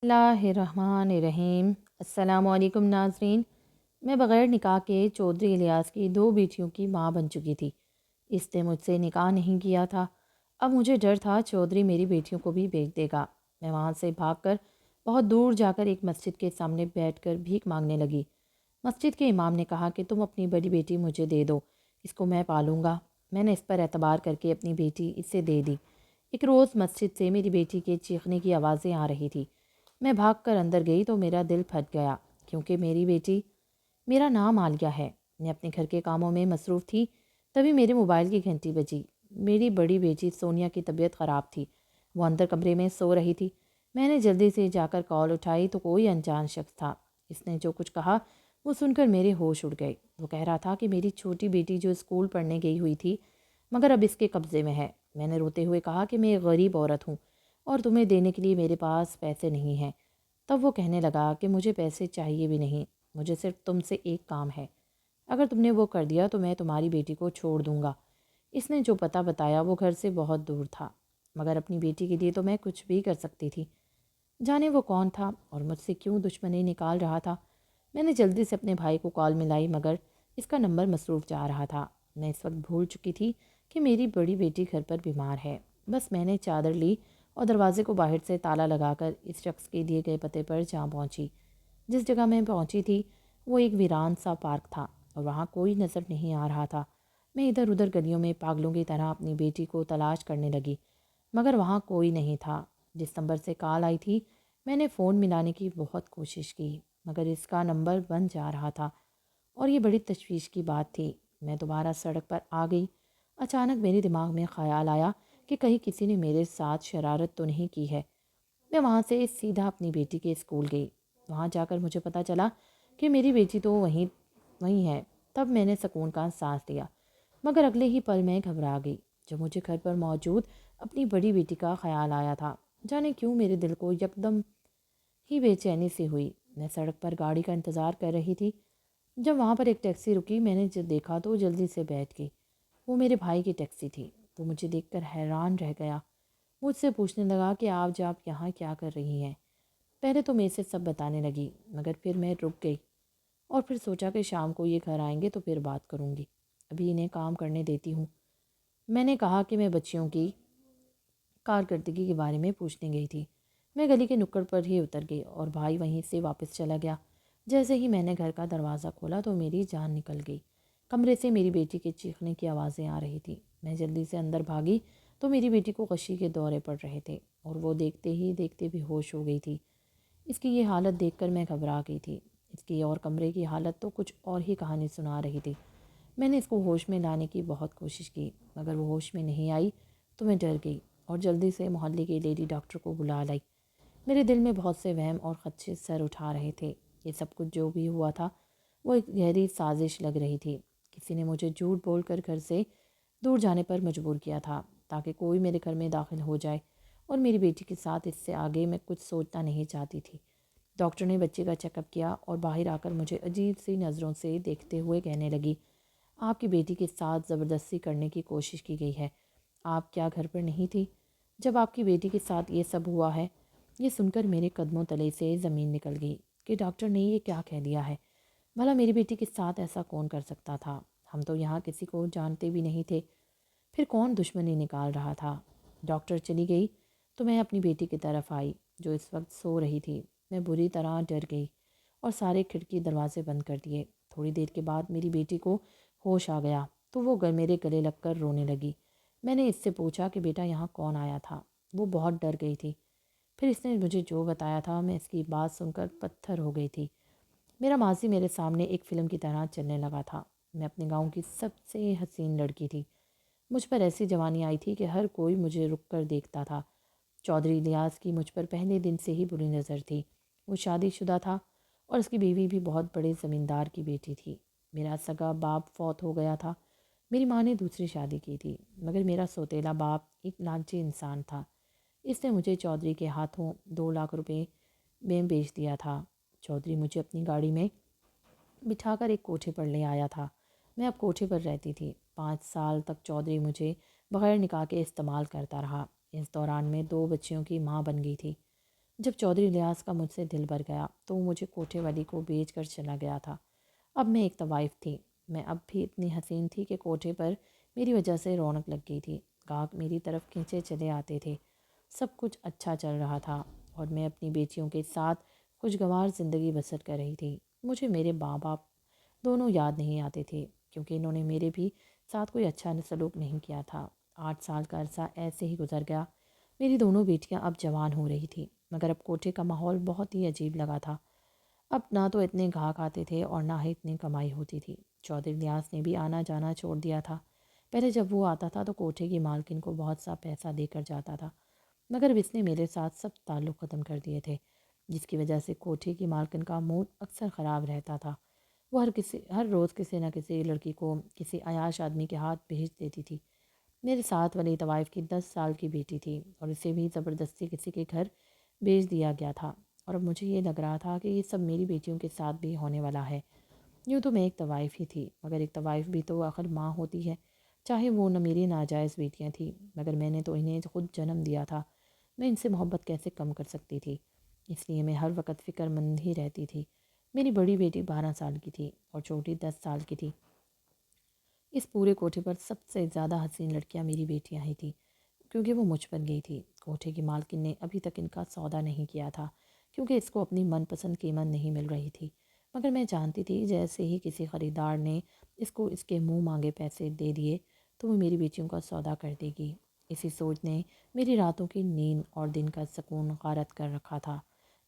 اللہ الرحمن الرحیم۔ السلام علیکم ناظرین۔ میں بغیر نکاح کے چودھری الیاس کی 2 بیٹیوں کی ماں بن چکی تھی۔ اس نے مجھ سے نکاح نہیں کیا تھا۔ اب مجھے ڈر تھا چودھری میری بیٹیوں کو بھی بیچ دے گا۔ میں وہاں سے بھاگ کر بہت دور جا کر ایک مسجد کے سامنے بیٹھ کر بھیک مانگنے لگی۔ مسجد کے امام نے کہا کہ تم اپنی بڑی بیٹی مجھے دے دو، اس کو میں پالوں گا۔ میں نے اس پر اعتبار کر کے اپنی بیٹی اس سے دے دی۔ ایک روز مسجد سے میری بیٹی کے چیخنے کی آوازیں آ رہی تھی۔ میں بھاگ کر اندر گئی تو میرا دل پھٹ گیا، کیونکہ میری بیٹی، میرا نام عالیہ ہے۔ میں اپنے گھر کے کاموں میں مصروف تھی، تبھی میرے موبائل کی گھنٹی بجی۔ میری بڑی بیٹی سونیا کی طبیعت خراب تھی، وہ اندر کمرے میں سو رہی تھی۔ میں نے جلدی سے جا کر کال اٹھائی تو کوئی انجان شخص تھا۔ اس نے جو کچھ کہا وہ سن کر میرے ہوش اڑ گئے۔ وہ کہہ رہا تھا کہ میری چھوٹی بیٹی جو اسکول پڑھنے گئی ہوئی تھی مگر اب اس کے قبضے میں ہے۔ میں نے روتے ہوئے کہا کہ میں ایک غریب عورت ہوں اور تمہیں دینے کے لیے میرے پاس پیسے نہیں ہیں۔ تب وہ کہنے لگا کہ مجھے پیسے چاہیے بھی نہیں، مجھے صرف تم سے ایک کام ہے، اگر تم نے وہ کر دیا تو میں تمہاری بیٹی کو چھوڑ دوں گا۔ اس نے جو پتہ بتایا وہ گھر سے بہت دور تھا، مگر اپنی بیٹی کے لیے تو میں کچھ بھی کر سکتی تھی۔ جانے وہ کون تھا اور مجھ سے کیوں دشمنی نکال رہا تھا۔ میں نے جلدی سے اپنے بھائی کو کال ملائی مگر اس کا نمبر مصروف جا رہا تھا۔ میں اس وقت بھول چکی تھی کہ میری بڑی بیٹی گھر پر بیمار ہے۔ بس میں نے چادر لی اور دروازے کو باہر سے تالا لگا کر اس شخص کے دیے گئے پتے پر جا پہنچی۔ جس جگہ میں پہنچی تھی وہ ایک ویران سا پارک تھا اور وہاں کوئی نظر نہیں آ رہا تھا۔ میں ادھر ادھر گلیوں میں پاگلوں کی طرح اپنی بیٹی کو تلاش کرنے لگی، مگر وہاں کوئی نہیں تھا۔ جس نمبر سے کال آئی تھی میں نے فون ملانے کی بہت کوشش کی، مگر اس کا نمبر بند جا رہا تھا اور یہ بڑی تشویش کی بات تھی۔ میں دوبارہ سڑک پر آ گئی۔ اچانک میرے دماغ میں خیال آیا کہ کہیں کسی نے میرے ساتھ شرارت تو نہیں کی ہے۔ میں وہاں سے سیدھا اپنی بیٹی کے اسکول گئی۔ وہاں جا کر مجھے پتہ چلا کہ میری بیٹی تو وہیں ہے۔ تب میں نے سکون کا سانس لیا، مگر اگلے ہی پل میں گھبرا گئی جب مجھے گھر پر موجود اپنی بڑی بیٹی کا خیال آیا تھا۔ جانے کیوں میرے دل کو یکدم ہی بے چینی سی ہوئی۔ میں سڑک پر گاڑی کا انتظار کر رہی تھی۔ جب وہاں پر ایک ٹیکسی رکی میں نے جب دیکھا تو جلدی سے بیٹھ گئی۔ وہ میرے بھائی کی ٹیکسی تھی۔ وہ مجھے دیکھ کر حیران رہ گیا، مجھ سے پوچھنے لگا کہ آپ یہاں کیا کر رہی ہیں۔ پہلے تو میں سے سب بتانے لگی، مگر پھر میں رک گئی اور پھر سوچا کہ شام کو یہ گھر آئیں گے تو پھر بات کروں گی، ابھی انہیں کام کرنے دیتی ہوں۔ میں نے کہا کہ میں بچیوں کی کارکردگی کے بارے میں پوچھنے گئی تھی۔ میں گلی کے نکڑ پر ہی اتر گئی اور بھائی وہیں سے واپس چلا گیا۔ جیسے ہی میں نے گھر کا دروازہ کھولا تو میری جان نکل گئی۔ کمرے سے میری بیٹی کے چیخنے کی آوازیں آ رہی تھی۔ میں جلدی سے اندر بھاگی تو میری بیٹی کو غشی کے دورے پڑ رہے تھے اور وہ دیکھتے ہی دیکھتے بھی ہوش ہو گئی تھی۔ اس کی یہ حالت دیکھ کر میں گھبرا گئی تھی۔ اس کی اور کمرے کی حالت تو کچھ اور ہی کہانی سنا رہی تھی۔ میں نے اس کو ہوش میں لانے کی بہت کوشش کی، مگر وہ ہوش میں نہیں آئی تو میں ڈر گئی اور جلدی سے محلے کے لیڈی ڈاکٹر کو بلا لائی۔ میرے دل میں بہت سے وہم اور خدشے سر اٹھا رہے تھے۔ یہ سب کچھ جو بھی ہوا تھا وہ ایک گہری سازش لگ رہی تھی۔ کسی نے مجھے جھوٹ بول کر گھر سے دور جانے پر مجبور کیا تھا تاکہ کوئی میرے گھر میں داخل ہو جائے، اور میری بیٹی کے ساتھ اس سے آگے میں کچھ سوچنا نہیں چاہتی تھی۔ ڈاکٹر نے بچے کا چیک اپ کیا اور باہر آ کر مجھے عجیب سی نظروں سے دیکھتے ہوئے کہنے لگی، آپ کی بیٹی کے ساتھ زبردستی کرنے کی کوشش کی گئی ہے۔ آپ کیا گھر پر نہیں تھی جب آپ کی بیٹی کے ساتھ یہ سب ہوا ہے؟ یہ سن کر میرے قدموں تلے سے زمین نکل گئی کہ ڈاکٹر نے یہ کیا کہہ دیا ہے۔ بھلا میری بیٹی کے ساتھ ایسا کون کر سکتا تھا؟ ہم تو یہاں کسی کو جانتے بھی نہیں تھے، پھر کون دشمنی نکال رہا تھا؟ ڈاکٹر چلی گئی تو میں اپنی بیٹی کی طرف آئی جو اس وقت سو رہی تھی۔ میں بری طرح ڈر گئی اور سارے کھڑکی دروازے بند کر دیے۔ تھوڑی دیر کے بعد میری بیٹی کو ہوش آ گیا تو وہ میرے گلے لگ کر رونے لگی۔ میں نے اس سے پوچھا کہ بیٹا یہاں کون آیا تھا؟ وہ بہت ڈر گئی تھی۔ پھر اس نے مجھے جو بتایا تھا میں اس کی بات سن کر پتھر ہو گئی تھی۔ میرا ماضی میرے سامنے ایک فلم کی طرح چلنے لگا تھا۔ میں اپنے گاؤں کی سب سے حسین لڑکی تھی۔ مجھ پر ایسی جوانی آئی تھی کہ ہر کوئی مجھے رک کر دیکھتا تھا۔ چودھری الیاس کی مجھ پر پہلے دن سے ہی بری نظر تھی۔ وہ شادی شدہ تھا اور اس کی بیوی بھی بہت بڑے زمیندار کی بیٹی تھی۔ میرا سگا باپ فوت ہو گیا تھا۔ میری ماں نے دوسری شادی کی تھی، مگر میرا سوتیلا باپ ایک لالچی انسان تھا۔ اس نے مجھے چودھری کے ہاتھوں 2 لاکھ روپے میں بیچ دیا تھا۔ چودھری مجھے اپنی گاڑی میں بٹھا کر ایک کوٹھے پر لے آیا تھا۔ میں اب کوٹھے پر رہتی تھی۔ 5 سال تک چودھری مجھے بغیر نکاح کے استعمال کرتا رہا۔ اس دوران میں 2 بچیوں کی ماں بن گئی تھی۔ جب چودھری الیاس کا مجھ سے دل بھر گیا تو وہ مجھے کوٹھے والی کو بیچ کر چلا گیا تھا۔ اب میں ایک طوائف تھی، میں اب بھی اتنی حسین تھی کہ کوٹھے پر میری وجہ سے رونق لگ گئی تھی، گاہک میری طرف کھینچے چلے آتے تھے، سب کچھ اچھا چل رہا تھا اور میں اپنی بیٹیوں کے ساتھ خوشگوار زندگی بسر کر رہی تھی۔ مجھے میرے ماں باپ دونوں یاد نہیں آتے تھے کیونکہ انہوں نے میرے بھی ساتھ کوئی اچھا سلوک نہیں کیا تھا۔ 8 سال کا عرصہ ایسے ہی گزر گیا۔ میری دونوں بیٹیاں اب جوان ہو رہی تھی، مگر اب کوٹھے کا ماحول بہت ہی عجیب لگا تھا۔ اب نہ تو اتنے گاہک آتے تھے اور نہ ہی اتنی کمائی ہوتی تھی۔ چودھری الیاس نے بھی آنا جانا چھوڑ دیا تھا۔ پہلے جب وہ آتا تھا تو کوٹھے کی مالکن کو بہت سا پیسہ دے کر جاتا تھا، مگر اب اس نے میرے ساتھ سب تعلق ختم کر دیے تھے، جس کی وجہ سے کوٹھے کی مالکن کا موڈ اکثر خراب رہتا تھا۔ وہ ہر روز کسی نہ کسی لڑکی کو کسی عیاش آدمی کے ہاتھ بھیج دیتی تھی۔ میرے ساتھ والی طوائف کی 10 سال کی بیٹی تھی اور اسے بھی زبردستی کسی کے گھر بھیج دیا گیا تھا، اور اب مجھے یہ لگ رہا تھا کہ یہ سب میری بیٹیوں کے ساتھ بھی ہونے والا ہے۔ یوں تو میں ایک طوائف ہی تھی، مگر ایک طوائف بھی تو آخر ماں ہوتی ہے، چاہے وہ نہ میری ناجائز بیٹیاں تھیں، مگر میں نے تو انہیں خود جنم دیا تھا، میں ان سے محبت کیسے کم کر سکتی تھی؟ اس لیے میں ہر وقت فکر مند ہی رہتی تھی۔ میری بڑی بیٹی 12 سال کی تھی اور چھوٹی 10 سال کی تھی۔ اس پورے کوٹھے پر سب سے زیادہ حسین لڑکیاں میری بیٹیاں ہی تھیں، کیونکہ وہ مجھ پر گئی تھی۔ کوٹھے کی مالکن نے ابھی تک ان کا سودا نہیں کیا تھا کیونکہ اس کو اپنی من پسند قیمت نہیں مل رہی تھی، مگر میں جانتی تھی جیسے ہی کسی خریدار نے اس کو اس کے منہ مانگے پیسے دے دیے تو وہ میری بیٹیوں کا سودا کر دے گی۔ اسی سوچ نے میری راتوں کی نیند اور دن کا سکون غارت کر رکھا تھا۔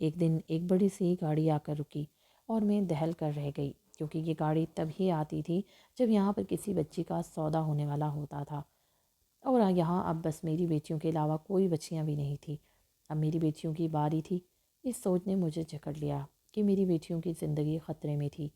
ایک دن ایک بڑی سی گاڑی آ کر رکی اور میں دہل کر رہ گئی، کیونکہ یہ گاڑی تب ہی آتی تھی جب یہاں پر کسی بچی کا سودا ہونے والا ہوتا تھا، اور یہاں اب بس میری بیٹیوں کے علاوہ کوئی بچیاں بھی نہیں تھیں۔ اب میری بیٹیوں کی باری تھی۔ اس سوچ نے مجھے جکڑ لیا کہ میری بیٹیوں کی زندگی خطرے میں تھی۔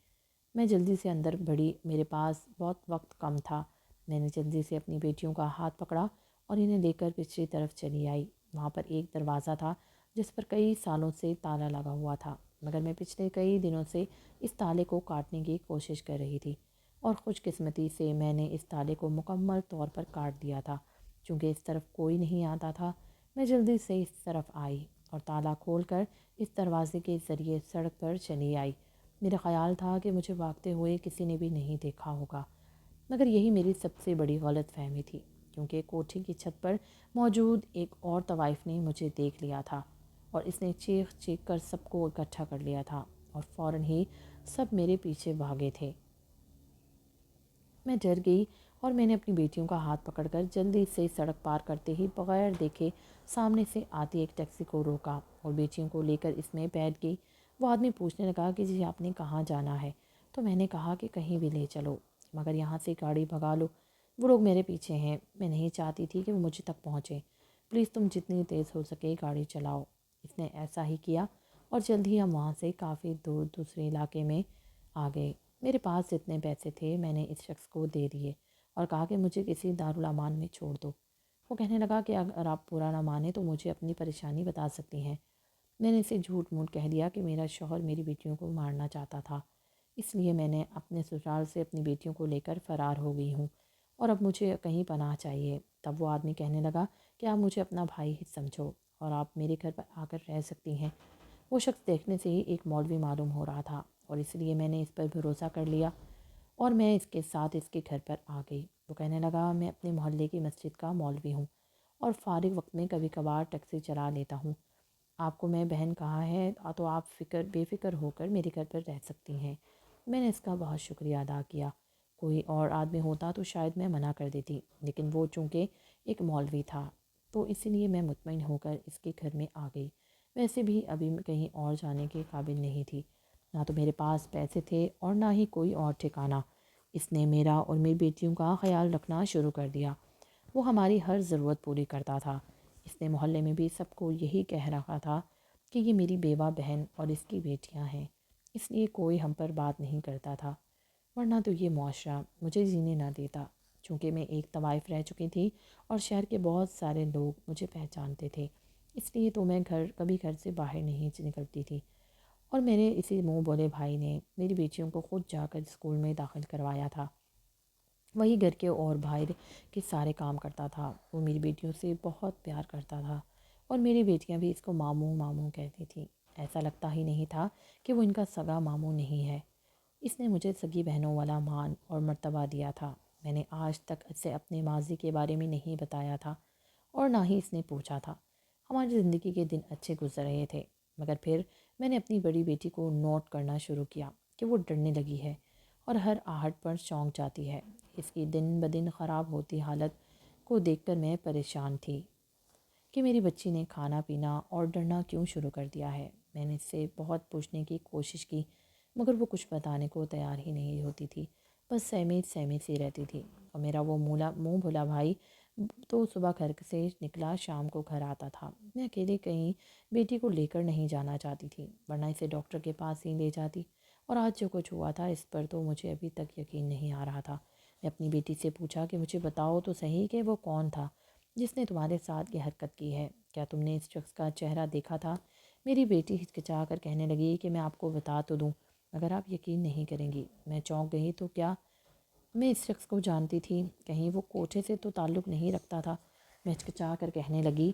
میں جلدی سے اندر بڑھی، میرے پاس بہت وقت کم تھا۔ میں نے جلدی سے اپنی بیٹیوں کا ہاتھ پکڑا اور انہیں لے کر پچھلی طرف چلی آئی۔ وہاں پر ایک دروازہ تھا جس پر کئی سالوں سے تالا لگا ہوا تھا، مگر میں پچھلے کئی دنوں سے اس تالے کو کاٹنے کی کوشش کر رہی تھی، اور خوش قسمتی سے میں نے اس تالے کو مکمل طور پر کاٹ دیا تھا۔ چونکہ اس طرف کوئی نہیں آتا تھا، میں جلدی سے اس طرف آئی اور تالا کھول کر اس دروازے کے ذریعے سڑک پر چلی آئی۔ میرا خیال تھا کہ مجھے بھاگتے ہوئے کسی نے بھی نہیں دیکھا ہوگا، مگر یہی میری سب سے بڑی غلط فہمی تھی، کیونکہ کوٹھی کی چھت پر موجود ایک اور طوائف نے مجھے دیکھ لیا تھا اور اس نے چیخ چیخ کر سب کو اکٹھا کر لیا تھا، اور فوراً ہی سب میرے پیچھے بھاگے تھے۔ میں ڈر گئی اور میں نے اپنی بیٹیوں کا ہاتھ پکڑ کر جلدی سے سڑک پار کرتے ہی بغیر دیکھے سامنے سے آتی ایک ٹیکسی کو روکا اور بیٹیوں کو لے کر اس میں بیٹھ گئی۔ وہ آدمی پوچھنے لگا کہ جی آپ نے کہاں جانا ہے؟ تو میں نے کہا کہ کہیں بھی لے چلو، مگر یہاں سے گاڑی بھگا لو، وہ لوگ میرے پیچھے ہیں، میں نہیں چاہتی تھی کہ وہ مجھے تک پہنچیں، پلیز تم جتنی تیز ہو سکے گاڑی چلاؤ۔ اس نے ایسا ہی کیا اور جلد ہی ہم وہاں سے کافی دور دوسرے علاقے میں آ گئے۔ میرے پاس جتنے پیسے تھے میں نے اس شخص کو دے دیے اور کہا کہ مجھے کسی دارالامان میں چھوڑ دو۔ وہ کہنے لگا کہ اگر آپ پورا نہ مانیں تو مجھے اپنی پریشانی بتا سکتی ہیں۔ میں نے اسے جھوٹ موٹ کہہ دیا کہ میرا شوہر میری بیٹیوں کو مارنا چاہتا تھا، اس لیے میں نے اپنے سسرال سے اپنی بیٹیوں کو لے کر فرار ہو گئی ہوں اور اب مجھے کہیں پناہ چاہیے۔ تب وہ آدمی کہنے لگا کہ آپ مجھے اپنا بھائی ہی سمجھو اور آپ میرے گھر پر آ کر رہ سکتی ہیں۔ وہ شخص دیکھنے سے ہی ایک مولوی معلوم ہو رہا تھا اور اس لیے میں نے اس پر بھروسہ کر لیا اور میں اس کے ساتھ اس کے گھر پر آ گئی۔ وہ کہنے لگا میں اپنے محلے کی مسجد کا مولوی ہوں اور فارغ وقت میں کبھی کبھار ٹیکسی چلا لیتا ہوں۔ آپ کو میں بہن کہا ہے تو آپ بے فکر ہو کر میرے گھر پر رہ سکتی ہیں۔ میں نے اس کا بہت شکریہ ادا کیا۔ کوئی اور آدمی ہوتا تو شاید میں منع کر دیتی، لیکن وہ چونکہ ایک مولوی تھا تو اسی لیے میں مطمئن ہو کر اس کے گھر میں آ گئی۔ ویسے بھی ابھی میں کہیں اور جانے کے قابل نہیں تھی، نہ تو میرے پاس پیسے تھے اور نہ ہی کوئی اور ٹھکانہ۔ اس نے میرا اور میری بیٹیوں کا خیال رکھنا شروع کر دیا۔ وہ ہماری ہر ضرورت پوری کرتا تھا۔ اس نے محلے میں بھی سب کو یہی کہہ رکھا تھا کہ یہ میری بیوہ بہن اور اس کی بیٹیاں ہیں، اس لیے کوئی ہم پر بات نہیں کرتا تھا، ورنہ تو یہ معاشرہ مجھے جینے نہ دیتا۔ چونکہ میں ایک طوائف رہ چکی تھی اور شہر کے بہت سارے لوگ مجھے پہچانتے تھے، اس لیے تو میں کبھی گھر سے باہر نہیں نکلتی تھی، اور میرے اسی منہ بولے بھائی نے میری بیٹیوں کو خود جا کر اسکول میں داخل کروایا تھا۔ وہی گھر کے اور باہر کے سارے کام کرتا تھا۔ وہ میری بیٹیوں سے بہت پیار کرتا تھا اور میری بیٹیاں بھی اس کو ماموں ماموں کہتی تھیں۔ ایسا لگتا ہی نہیں تھا کہ وہ ان کا سگا ماموں نہیں ہے۔ اس نے مجھے سگی بہنوں والا مان اور مرتبہ دیا تھا۔ میں نے آج تک اسے اپنے ماضی کے بارے میں نہیں بتایا تھا اور نہ ہی اس نے پوچھا تھا۔ ہماری زندگی کے دن اچھے گزر رہے تھے، مگر پھر میں نے اپنی بڑی بیٹی کو نوٹ کرنا شروع کیا کہ وہ ڈرنے لگی ہے اور ہر آہٹ پر چونک جاتی ہے۔ اس کی دن بدن خراب ہوتی حالت کو دیکھ کر میں پریشان تھی کہ میری بچی نے کھانا پینا اور ڈرنا کیوں شروع کر دیا ہے۔ میں نے اس سے بہت پوچھنے کی کوشش کی، مگر وہ کچھ بتانے کو تیار ہی نہیں ہوتی تھی، بس سہمی سی رہتی تھی۔ اور میرا وہ منہ بھولا بھائی تو صبح گھر سے نکلا شام کو گھر آتا تھا۔ میں اکیلے کہیں بیٹی کو لے کر نہیں جانا چاہتی تھی، ورنہ اسے ڈاکٹر کے پاس ہی لے جاتی، اور آج جو کچھ ہوا تھا اس پر تو مجھے ابھی تک یقین نہیں آ رہا تھا۔ میں اپنی بیٹی سے پوچھا کہ مجھے بتاؤ تو صحیح کہ وہ کون تھا جس نے تمہارے ساتھ یہ حرکت کی ہے؟ کیا تم نے اس شخص کا چہرہ دیکھا تھا؟ میری بیٹی ہچکچا کر کہنے لگی کہ میں آپ کو بتا تو دوں مگر آپ یقین نہیں کریں گی۔ میں چونک گئی۔ تو کیا میں اس شخص کو جانتی تھی؟ کہیں وہ کوٹھے سے تو تعلق نہیں رکھتا تھا؟ میں ہچکچا کر کہنے لگی۔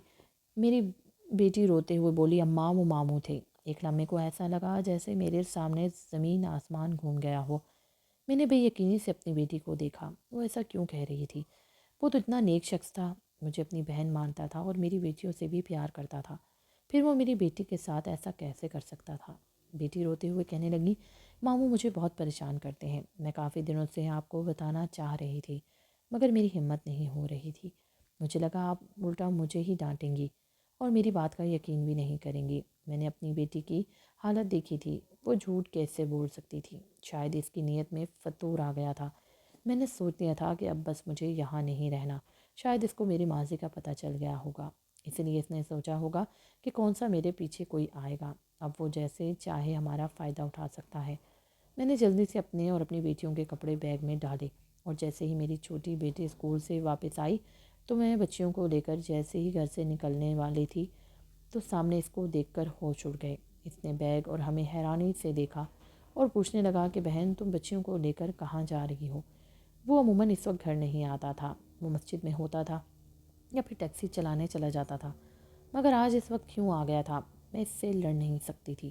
میری بیٹی روتے ہوئے بولی، اماں وہ ماموں تھے۔ ایک لمحے کو ایسا لگا جیسے میرے سامنے زمین آسمان گھوم گیا ہو۔ میں نے بے یقینی سے اپنی بیٹی کو دیکھا۔ وہ ایسا کیوں کہہ رہی تھی؟ وہ تو اتنا نیک شخص تھا، مجھے اپنی بہن مانتا تھا اور میری بیٹیوں سے بھی پیار کرتا تھا، پھر وہ میری بیٹی کے ساتھ ایسا کیسے کر سکتا تھا؟ بیٹی روتے ہوئے کہنے لگی، ماموں مجھے بہت پریشان کرتے ہیں۔ میں کافی دنوں سے آپ کو بتانا چاہ رہی تھی مگر میری ہمت نہیں ہو رہی تھی۔ مجھے لگا آپ الٹا مجھے ہی ڈانٹیں گی اور میری بات کا یقین بھی نہیں کریں گی۔ میں نے اپنی بیٹی کی حالت دیکھی تھی، وہ جھوٹ کیسے بول سکتی تھی؟ شاید اس کی نیت میں فتور آ گیا تھا۔ میں نے سوچ لیا تھا کہ اب بس مجھے یہاں نہیں رہنا۔ شاید اس کو میری ماضی کا پتہ چل گیا ہوگا، اسی لیے اس نے سوچا ہوگا کہ کون سا میرے پیچھے کوئی آئے گا، اب وہ جیسے چاہے ہمارا فائدہ اٹھا سکتا ہے۔ میں نے جلدی سے اپنے اور اپنی بیٹیوں کے کپڑے بیگ میں ڈالے، اور جیسے ہی میری چھوٹی بیٹی اسکول سے واپس آئی تو میں بچیوں کو لے کر جیسے ہی گھر سے نکلنے والی تھی تو سامنے اس کو دیکھ کر ہوش اڑ گئے۔ اس نے بیگ اور ہمیں حیرانی سے دیکھا اور پوچھنے لگا کہ بہن تم بچیوں کو لے کر کہاں جا رہی ہو؟ وہ عموماً اس وقت گھر نہیں آتا تھا، وہ مسجد میں ہوتا تھا یا پھر ٹیکسی چلانے چلا جاتا تھا، مگر آج اس وقت کیوں آ گیا تھا؟ میں اس سے لڑ نہیں سکتی تھی۔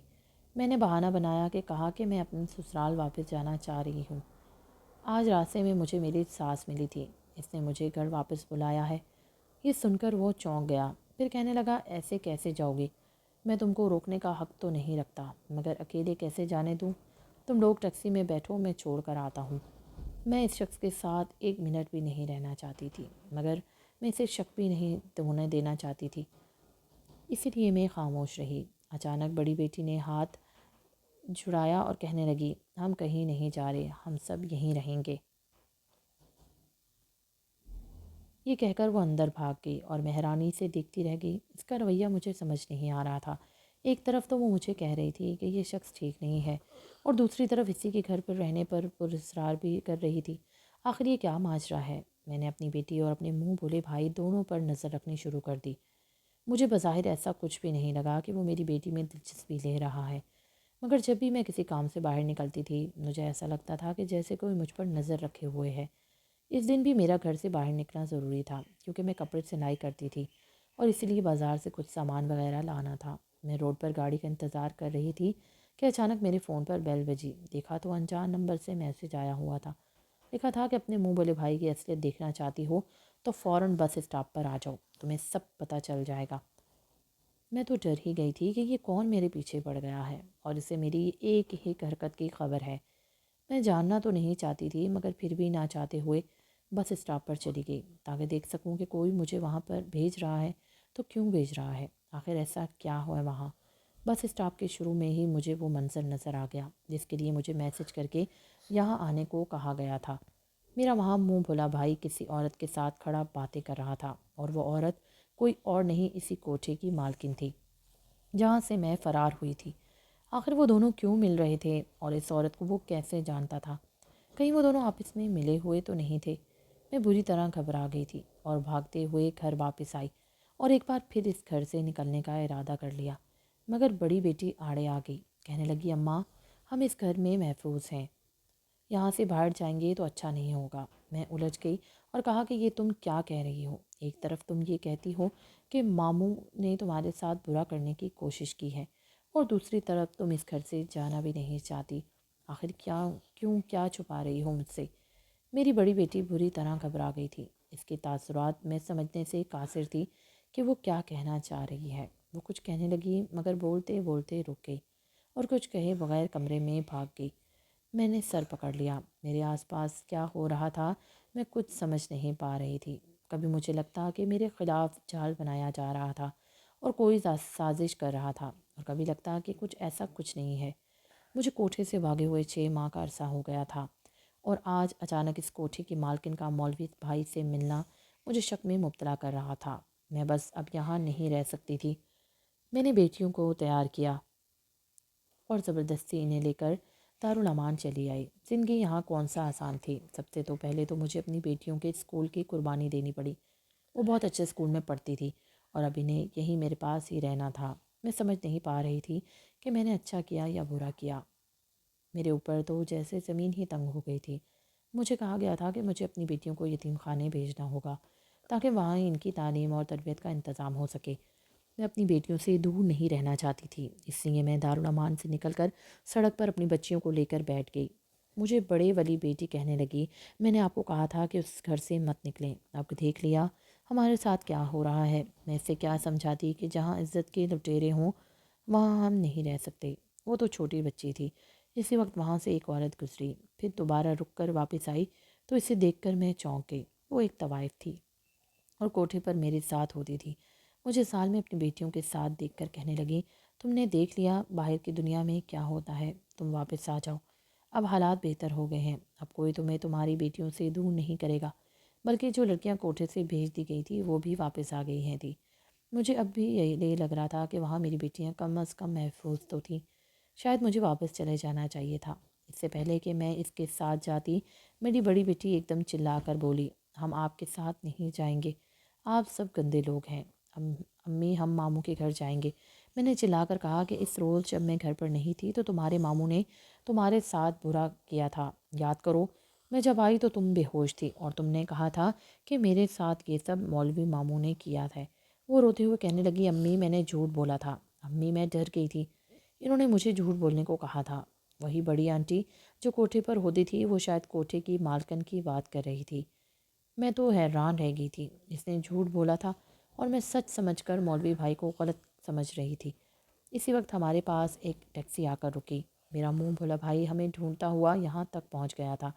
میں نے بہانہ بنایا کہ کہا کہ میں اپنے سسرال واپس جانا چاہ رہی ہوں۔ آج راستے میں مجھے میری ساس ملی تھی، اس نے مجھے گھر واپس بلایا ہے۔ یہ سن کر وہ چونک گیا، پھر کہنے لگا، ایسے کیسے جاؤ گی؟ میں تم کو روکنے کا حق تو نہیں رکھتا، مگر اکیلے کیسے جانے دوں؟ تم لوگ ٹیکسی میں بیٹھو، میں چھوڑ کر آتا ہوں۔ میں اس شخص کے ساتھ ایک منٹ بھی نہیں رہنا چاہتی تھی، مگر میں اسے شک بھی نہیں ہونے دینا چاہتی تھی، اسی لیے میں خاموش رہی۔ اچانک بڑی بیٹی نے ہاتھ جھڑایا اور کہنے لگی، ہم کہیں نہیں جا رہے، ہم سب یہیں رہیں گے۔ یہ کہہ کر وہ اندر بھاگ گئی اور میں حیرانی سے دیکھتی رہ گئی۔ اس کا رویہ مجھے سمجھ نہیں آ رہا تھا۔ ایک طرف تو وہ مجھے کہہ رہی تھی کہ یہ شخص ٹھیک نہیں ہے، اور دوسری طرف اسی کے گھر پر رہنے پر اصرار بھی کر رہی تھی۔ آخر یہ کیا ماجرا ہے؟ میں نے اپنی بیٹی اور اپنے منہ بھولے بھائی دونوں پر نظر رکھنی شروع کر دی۔ مجھے بظاہر ایسا کچھ بھی نہیں لگا کہ وہ میری بیٹی میں دلچسپی لے رہا ہے، مگر جب بھی میں کسی کام سے باہر نکلتی تھی مجھے ایسا لگتا تھا کہ جیسے کوئی مجھ پر نظر رکھے ہوئے ہے۔ اس دن بھی میرا گھر سے باہر نکلنا ضروری تھا کیونکہ میں کپڑے سلائی کرتی تھی اور اسی لیے بازار سے کچھ سامان وغیرہ لانا تھا۔ میں روڈ پر گاڑی کا انتظار کر رہی تھی کہ اچانک میرے فون پر بیل بجی۔ دیکھا تو انجان نمبر سے میسج آیا ہوا تھا، لکھا تھا کہ اپنے منہ بولے بھائی کی اصلیت دیکھنا چاہتی ہو تو فوراً بس اسٹاپ پر آ جاؤ، تمہیں سب پتہ چل جائے گا۔ میں تو ڈر ہی گئی تھی کہ یہ کون میرے پیچھے پڑ گیا ہے اور اسے میری ایک ہی حرکت کی خبر ہے۔ میں جاننا تو نہیں چاہتی تھی مگر پھر بھی نہ چاہتے ہوئے بس اسٹاپ پر چلی گئی تاکہ دیکھ سکوں کہ کوئی مجھے وہاں پر بھیج رہا ہے تو کیوں بھیج رہا ہے، آخر ایسا کیا ہوا ہے وہاں۔ بس اسٹاپ کے شروع میں ہی مجھے وہ منظر نظر آ گیا جس کے لیے مجھے میسج کر کے یہاں آنے کو کہا گیا تھا۔ میرا وہاں منہ بھولا بھائی کسی عورت کے ساتھ کھڑا باتیں کر رہا تھا، اور وہ عورت کوئی اور نہیں اسی کوٹھے کی مالکن تھی جہاں سے میں فرار ہوئی تھی۔ آخر وہ دونوں کیوں مل رہے تھے اور اس عورت کو وہ کیسے جانتا تھا؟ کہیں وہ دونوں آپس میں ملے ہوئے تو نہیں تھے؟ میں بری طرح گھبرا گئی تھی اور بھاگتے ہوئے گھر واپس آئی اور ایک بار پھر اس گھر سے نکلنے کا ارادہ کر لیا، مگر بڑی بیٹی آڑے آ گئی، کہنے لگی، اماں ہم اس گھر میں محفوظ ہیں، یہاں سے باہر جائیں گے تو اچھا نہیں ہوگا۔ میں الجھ گئی اور کہا کہ یہ تم کیا کہہ رہی ہو؟ ایک طرف تم یہ کہتی ہو کہ ماموں نے تمہارے ساتھ برا کرنے کی کوشش کی ہے، اور دوسری طرف تم اس گھر سے جانا بھی نہیں چاہتی۔ آخر کیا چھپا رہی ہو مجھ سے؟ میری بڑی بیٹی بری طرح گھبرا گئی تھی۔ اس کے تاثرات میں سمجھنے سے قاصر تھی کہ وہ کیا کہنا چاہ رہی ہے۔ وہ کچھ کہنے لگی مگر بولتے بولتے رک گئی اور کچھ کہے بغیر کمرے میں بھاگ گئی۔ میں نے سر پکڑ لیا۔ میرے آس پاس کیا ہو رہا تھا میں کچھ سمجھ نہیں پا رہی تھی۔ کبھی مجھے لگتا کہ میرے خلاف جال بنایا جا رہا تھا اور کوئی سازش کر رہا تھا، اور کبھی لگتا کہ ایسا کچھ نہیں ہے۔ مجھے کوٹھے سے بھاگے ہوئے 6 ماہ کا عرصہ ہو گیا تھا، اور آج اچانک اس کوٹھے کی مالکن کا مولوی بھائی سے ملنا مجھے شک میں مبتلا کر رہا تھا۔ میں بس اب یہاں نہیں رہ سکتی تھی۔ میں نے بیٹیوں کو تیار کیا اور زبردستی انہیں لے کر دارالامان چلی آئی۔ زندگی یہاں کون سا آسان تھی۔ سب سے تو پہلے تو مجھے اپنی بیٹیوں کے اسکول کی قربانی دینی پڑی۔ وہ بہت اچھے اسکول میں پڑھتی تھی اور اب انہیں یہیں میرے پاس ہی رہنا تھا۔ میں سمجھ نہیں پا رہی تھی کہ میں نے اچھا کیا یا برا کیا۔ میرے اوپر تو جیسے زمین ہی تنگ ہو گئی تھی۔ مجھے کہا گیا تھا کہ مجھے اپنی بیٹیوں کو یتیم خانے بھیجنا ہوگا تاکہ وہاں ان کی تعلیم اور تربیت کا انتظام ہو سکے۔ میں اپنی بیٹیوں سے دور نہیں رہنا چاہتی تھی، اس لیے میں دارالامان سے نکل کر سڑک پر اپنی بچیوں کو لے کر بیٹھ گئی۔ مجھے بڑے والی بیٹی کہنے لگی، میں نے آپ کو کہا تھا کہ اس گھر سے مت نکلیں، اب دیکھ لیا ہمارے ساتھ کیا ہو رہا ہے۔ میں اسے کیا سمجھاتی کہ جہاں عزت کے لٹیرے ہوں وہاں ہم نہیں رہ سکتے۔ وہ تو چھوٹی بچی تھی۔ اسی وقت وہاں سے ایک عورت گزری، پھر دوبارہ رک کر واپس آئی تو اسے دیکھ کر میں چونک گئی۔ وہ ایک طوائف تھی اور کوٹھے پر میرے ساتھ ہوتی تھی۔ مجھے سال میں اپنی بیٹیوں کے ساتھ دیکھ کر کہنے لگی، تم نے دیکھ لیا باہر کی دنیا میں کیا ہوتا ہے، تم واپس آ جاؤ۔ اب حالات بہتر ہو گئے ہیں، اب کوئی تمہیں تمہاری بیٹیوں سے دور نہیں کرے گا، بلکہ جو لڑکیاں کوٹھے سے بھیج دی گئی تھی وہ بھی واپس آ گئی ہیں تھی۔ مجھے اب بھی یہ لگ رہا تھا کہ وہاں میری بیٹیاں کم از کم محفوظ تو تھیں۔ شاید مجھے واپس چلے جانا چاہیے تھا۔ اس سے پہلے کہ میں اس کے ساتھ جاتی، میری بڑی بیٹی ایک دم چلا کر بولی، ہم آپ کے ساتھ نہیں جائیں گے، آپ سب گندے لوگ ہیں۔ امی ہم ماموں کے گھر جائیں گے۔ میں نے چلا کر کہا کہ اس روز جب میں گھر پر نہیں تھی تو تمہارے ماموں نے تمہارے ساتھ برا کیا تھا، یاد کرو۔ میں جب آئی تو تم بے ہوش تھی اور تم نے کہا تھا کہ میرے ساتھ یہ سب مولوی ماموں نے کیا ہے۔ وہ روتے ہوئے کہنے لگی، امی میں نے جھوٹ بولا تھا، امی میں ڈر گئی تھی، انہوں نے مجھے جھوٹ بولنے کو کہا تھا۔ وہی بڑی آنٹی جو کوٹھے پر ہوتی تھی وہ شاید کوٹھے کی مالکن کی بات کر رہی تھی۔ میں تو حیران رہ گئی تھی، اس نے جھوٹ بولا تھا اور میں سچ سمجھ کر مولوی بھائی کو غلط سمجھ رہی تھی۔ اسی وقت ہمارے پاس ایک ٹیکسی آ کر رکی۔ میرا منہ بھولا بھائی ہمیں ڈھونڈتا ہوا یہاں تک پہنچ گیا تھا۔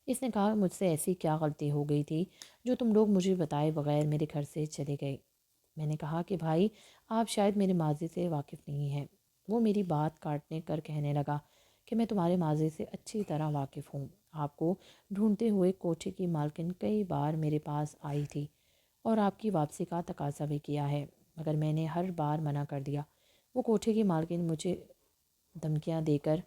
اس نے کہا، مجھ سے ایسی کیا غلطی ہو گئی تھی جو تم لوگ مجھے بتائے بغیر میرے گھر سے چلے گئے؟ میں نے کہا کہ بھائی آپ شاید میرے ماضی سے واقف نہیں ہیں۔ وہ میری بات کاٹنے کر کہنے لگا کہ میں تمہارے ماضی سے اچھی طرح واقف ہوں۔ آپ کو ڈھونڈتے ہوئے کوٹھے کی مالکن کئی بار میرے پاس آئی تھی اور آپ کی واپسی کا تقاضا بھی کیا ہے، مگر میں نے ہر بار منع کر دیا۔ وہ کوٹھے کی مالکن مجھے دھمکیاں دے کر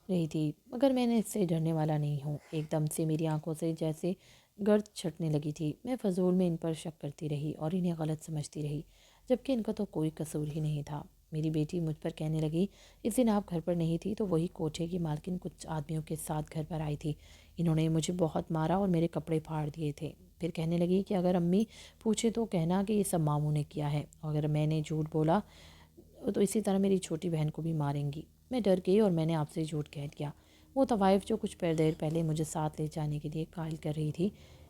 رہی تھی، مگر میں نے اس سے ڈرنے والا نہیں ہوں۔ ایک دم سے میری آنکھوں سے جیسے گرد چھٹنے لگی تھی۔ میں فضول میں ان پر شک کرتی رہی اور انہیں غلط سمجھتی رہی، جبکہ ان کا تو کوئی قصور ہی نہیں تھا۔ میری بیٹی مجھ پر کہنے لگی، اس دن آپ گھر پر نہیں تھی تو وہی کوٹھے کی مالکن کچھ آدمیوں کے ساتھ گھر پر آئی تھی، انہوں نے مجھے بہت مارا اور میرے کپڑے پھاڑ دیے تھے۔ پھر کہنے لگی کہ اگر امی پوچھے تو کہنا کہ یہ سب ماموں نے کیا ہے، اور اگر میں نے جھوٹ بولا تو اسی طرح میری چھوٹی بہن کو بھی ماریں گی۔ میں ڈر گئی اور میں نے آپ سے جھوٹ کہہ دیا۔ وہ طوائف جو کچھ دیر پہلے مجھے ساتھ لے جانے کے لیے قائل کر رہی تھی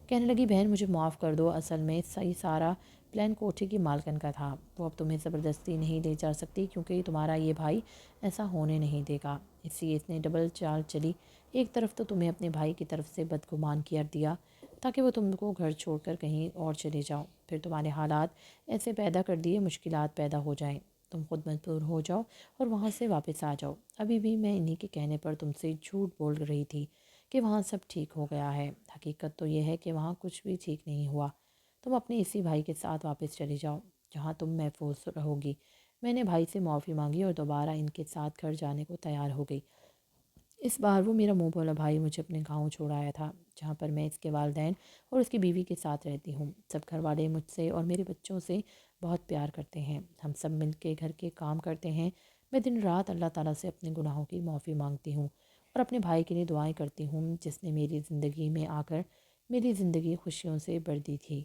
کہنے لگی، بہن مجھے معاف کر دو، اصل میں سارا پلان کوٹھے کی مالکن کا تھا، وہ اب تمہیں زبردستی نہیں لے جا سکتی کیونکہ تمہارا یہ بھائی ایسا ہونے نہیں دے گا۔ اس لیے اس نے ڈبل چال چلی، ایک طرف تو تمہیں اپنے بھائی کی طرف سے بدگمان کر دیا تاکہ وہ تم کو گھر چھوڑ کر کہیں اور چلے جاؤ، پھر تمہارے حالات ایسے پیدا کر دیے مشکلات پیدا ہو جائیں، تم خود مجبور ہو جاؤ اور وہاں سے واپس آ جاؤ۔ ابھی بھی میں انہی کے کہنے پر تم سے جھوٹ بول رہی تھی کہ وہاں سب ٹھیک ہو گیا ہے، حقیقت تو یہ ہے کہ وہاں کچھ بھی ٹھیک نہیں ہوا۔ تم اپنے اسی بھائی کے ساتھ واپس چلی جاؤ جہاں تم محفوظ رہو گی۔ میں نے بھائی سے معافی مانگی اور دوبارہ ان کے ساتھ گھر جانے کو تیار ہو گئی۔ اس بار وہ میرا منہ بولا بھائی مجھے اپنے گاؤں چھوڑ آیا تھا، جہاں پر میں اس کے والدین اور اس کی بیوی کے ساتھ رہتی ہوں۔ سب گھر والے مجھ سے اور میرے بچوں سے بہت پیار کرتے ہیں، ہم سب مل کے گھر کے کام کرتے ہیں۔ میں دن رات اللہ تعالیٰ سے اپنے گناہوں کی معافی مانگتی ہوں اور اپنے بھائی کے لیے دعائیں کرتی ہوں جس نے میری زندگی میں آ کر میری زندگی خوشیوں سے بڑھتی تھی۔